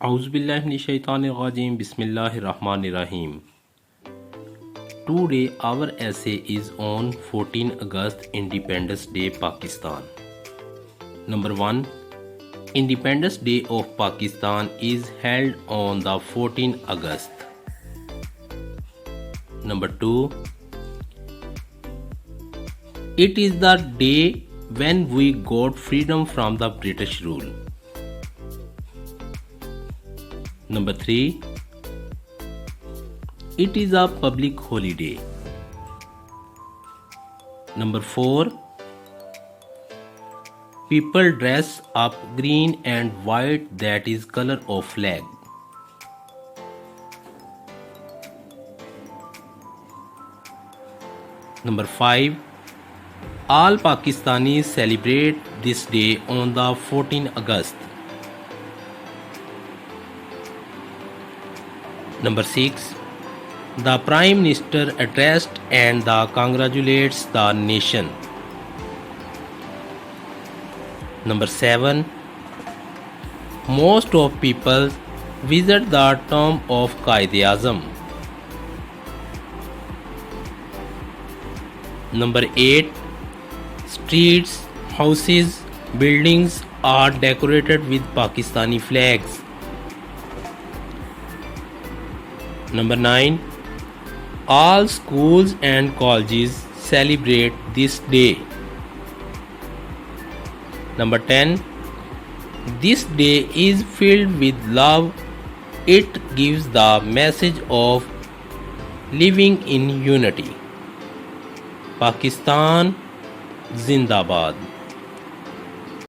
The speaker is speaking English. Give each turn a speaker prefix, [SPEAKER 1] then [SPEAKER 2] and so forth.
[SPEAKER 1] Auzubillahiminashaitanirrajim. Bismillahirrahmanirrahim. Today our essay is on 14 August Independence Day Pakistan. Number 1. Independence Day of Pakistan is held on the 14 August. Number 2. It is the day when we got freedom from the British rule. Number 3. It is a public holiday. Number 4. People dress up green and white, that is color of flag. Number 5. All Pakistanis celebrate this day on the 14 August. Number 6. The Prime Minister addressed and congratulates the nation. Number 7. Most of people visit the tomb of Quaid-e-Azam. Number 8. Streets, houses, buildings are decorated with Pakistani flags. Number 9. All schools and colleges celebrate this day. Number 10. This day is filled with love. It gives the message of living in unity. Pakistan Zindabad.